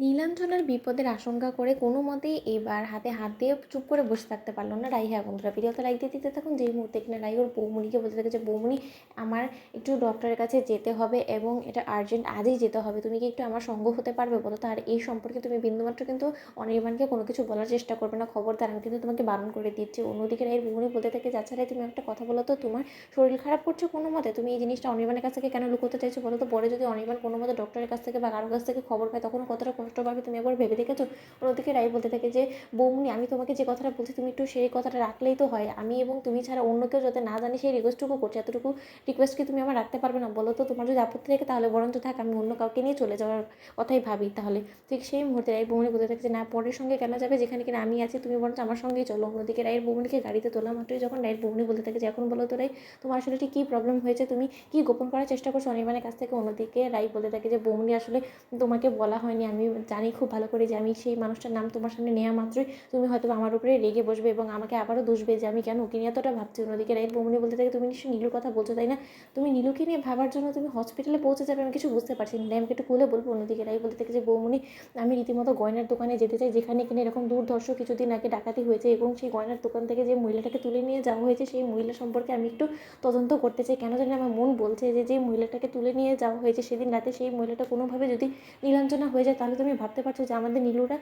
নীলাঞ্জনার বিপদের আশঙ্কা করে কোনো মতেই এবার হাতে হাত দিয়ে চুপ করে বসে থাকতে পারল না রাই। হ্যাঁ বন্ধুরা, ভিডিওতে লাইক দিয়ে দিতে থাকুন। যেই মুহূর্তে কিনা রাই ওর বৌমনিকে বলতে থাকে যে বৌমনি, আমার একটু ডক্টরের কাছে যেতে হবে এবং এটা আর্জেন্ট, আজই যেতে হবে, তুমি কি একটু আমার সঙ্গ হতে পারবে বলো তো? আর এই সম্পর্কে তুমি বিন্দুমাত্র কিন্তু অনির্বাণকে কোনো কিছু বলার চেষ্টা করবে না, খবরদার, আমি কিন্তু তোমাকে বারণ করে দিচ্ছি। অন্যদিকে রাইয়ের বৌমনি বলতে থাকে, আচ্ছা রাই, তুমি একটা কথা বলো তো, তোমার শরীর খারাপ করছে কোনো মতে? তুমি এই জিনিসটা অনির্বাণের কাছ থেকে কেন লুকোতে চাইছো বলো তো? পরে যদি অনির্বাণ কোনো মতে ডক্টরের কাছ থেকে বা কারোর কাছ থেকে খবর পায় তখন কতটা কষ্ট পাবে তুমি একবার ভেবে দেখেছো? অন্যদিকে রাই বলতে থাকে যে বৌমনি, আমি তোমাকে যে কথাটা বলছি তুমি একটু সেই কথাটা রাখলেই তো হয়, আমি এবং তুমি ছাড়া অন্য কেউ যাতে না জানি সেই রিকোয়েস্টটুকু করছে, এতটুকু রিকোয়েস্ট কি তুমি আমার রাখতে পারবে না বলো তো? তোমার যদি আপত্তি থাকে তাহলে বরঞ্চ থাক, আমি অন্য কাউকে নিয়ে চলে যাওয়ার কথাই ভাবি তাহলে। ঠিক সেই মুহূর্তে রাই বৌমনি বলতে থাকে যে না, পরের সঙ্গে কেন যাবে যেখানে কিনা আমি আছি, তুমি বরঞ্চ আমার সঙ্গেই চলো। অন্যদিকে রাইয়ের বৌমনিকে গাড়িতে তোলা মাত্রই যখন রাইয়ের বৌমনি বলতে থাকে যে এখন বলো তো রাই, তোমার আসলে ঠিক কী প্রবলেম হয়েছে, তুমি কি গোপন করার চেষ্টা করছো অনির্বাণের কাছ থেকে? অন্যদিকে রাই বলতে থাকে যে বৌমনি, আসলে তোমাকে বলা হয়নি, আমি জানি খুব ভালো করে যে আমি সেই মানুষটার নাম তোমার সামনে নেওয়া মাত্রই তুমি হয়তো আমার উপরে রেগে বসবে এবং আমাকে আবারও দুষবে যে আমি কেন ওকে নিয়ে এতটা ভাবছি। অন্যদিকে রাইয়ের বৌমনি বলতে থাকে, তুমি নিশ্চয়ই নীলুর কথা বলছো তাই না? তুমি নীলুকে নিয়ে ভাবার জন্য তুমি হসপিটালে পৌঁছে যাবে, আমি কিছু বুঝতে পারছি না, আমাকে একটু খুলে বলবো? অন্যদিকে রাই বলতে থাকে যে বৌমনি, আমি রীতিমতো গয়নার দোকানে যেতে চাই, যেখানে কিনা এরকম দুর্ধর্ষ কিছুদিন আগে ডাকাতি হয়েছে এবং সেই গয়নার দোকান থেকে যে মহিলাটাকে তুলে নিয়ে যাওয়া হয়েছে সেই মহিলা সম্পর্কে আমি একটু তদন্ত করতে চাই। কেন জানি আমার মন বলছে যে যে মহিলাটাকে তুলে নিয়ে যাওয়া হয়েছে সেদিন রাতে, সেই মহিলাটা কোনোভাবে যদি নীলাঞ্জনা হয়ে যায়, তাহলে তুমি ভাবতে পারছো যে আমাদের নীলুরা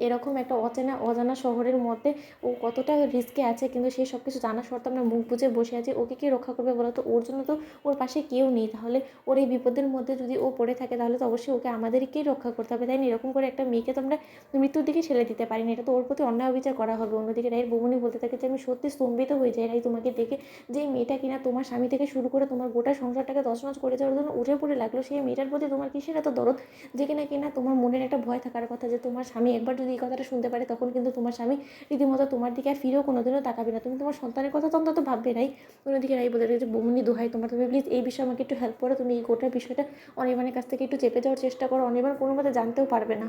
এরকম একটা অজানা শহরের মধ্যে ও কতটা রিস্কে আছে, কিন্তু সেই সব কিছু জানা সত্ত্বেও আমরা মুখ বুজে বসে আছি। ওকে কে রক্ষা করবে বলো তো? ওর জন্য তো ওর পাশে কেউ নেই, তাহলে ওর এই বিপদের মধ্যে যদি ও পড়ে থাকে তাহলে তো অবশ্যই ওকে আমাদেরকেই রক্ষা করতে হবে, তাই না? এরকম করে একটা মেয়েকে তো আমরা মৃত্যুর দিকে ঠেলে দিতে পারি না, এটা তো ওর প্রতি অন্যায় অবিচার করা হবে। অন্যদিকে রাইয়ের বৌমনি বলতে থাকে যে আমি সত্যি স্তম্ভিত হয়ে যাই রাই তোমাকে দেখে, যে মেয়েটা কিনা তোমার স্বামী থেকে শুরু করে তোমার গোটা সংসারটাকে তছনছ করে যাওয়ার জন্য উঠে পড়ে লাগলো, সেই মেয়েটার প্রতি তোমার কিসের এত দরদ? যে কিনা তোমার মনের একটা ভয় থাকার কথা যে তোমার স্বামী একবার যদি এই কথাটা শুনতে পারে তখন কিন্তু তোমার স্বামী রীতিমতো তোমার দিকে আর ফিরেও কোনোদিনও তাকাবে না, তুমি তোমার সন্তানের কথা তো অন্তত ভাববে রাই। অন্যদিকে রাই বলে যে বৌমনি দোহাই তোমার, তুমি প্লিজ এই বিষয়ে আমাকে একটু হেল্প করো, তুমি এই গোটা বিষয়টা অনির্বাণের কাছ থেকে একটু চেপে যাওয়ার চেষ্টা করো, অনির্বাণ কোনো মতে জানতেও পারবে না।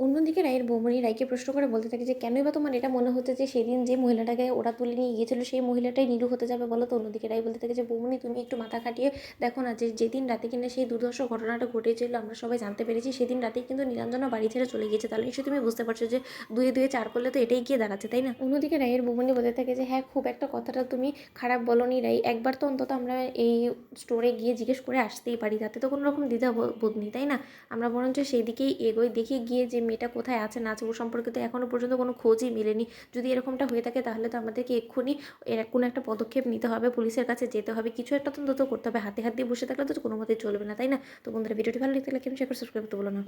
অন্যদিকে রায়ের বৌমনি রায়কে প্রশ্ন করে বলতে থাকে যে কেনই বা তোমার এটা মনে হচ্ছে যে সেদিন যে মহিলাটাকে ওরা তুলে নিয়ে গিয়েছিল সেই মহিলাটাই নীলু হতে যাবে বলো তো? অন্যদিকে রায় বলতে থাকে যে বৌমনি, তুমি একটু মাথা খাটিয়ে দেখো না, যে যেদিন রাতে কিনা সেই দুর্ধর্ষ ঘটনাটা ঘটেছিল আমরা সবাই জানতে পেরেছি, সেদিন রাতেই কিন্তু নীলাঞ্জনা বাড়ি ছেড়ে চলে গিয়েছে, তাহলে নিশ্চয়ই তুমি বুঝতে পারছো যে দুয়ে দুয়ে চার করলে তো এটাই গিয়ে দাঁড়াচ্ছে, তাই না? অন্যদিকে রায়ের বৌমনি বলতে থাকে যে হ্যাঁ, খুব একটা কথাটা তুমি খারাপ বলনি রাই, একবার তো অন্তত আমরা এই স্টোরে গিয়ে জিজ্ঞেস করে আসতেই পারি, তাতে তো কোনো রকম দ্বিধা বোধ নেই, তাই না? আমরা বরঞ্চ সেই দিকেই এগোই, দেখি গিয়ে যে মেয়েটা কোথায় আছে না আছে, ওর সম্পর্কে তো এখনও পর্যন্ত কোনো খোঁজই মেলেনি। যদি এরকমটা হয়ে থাকে তাহলে তো আমাদেরকে এক্ষুনি এর কোনো একটা পদক্ষেপ নিতে হবে, পুলিশের কাছে যেতে হবে, কিছু একটা তদন্ত করতে হবে, হাতে হাত দিয়ে বসে থাকলে তো কোনো মতেই চলবে না, তাই না? তো বন্ধুরা, ভিডিওটি ভালো লাগলে কেমন শেয়ার করে সাবস্ক্রাইব করতে বলো না।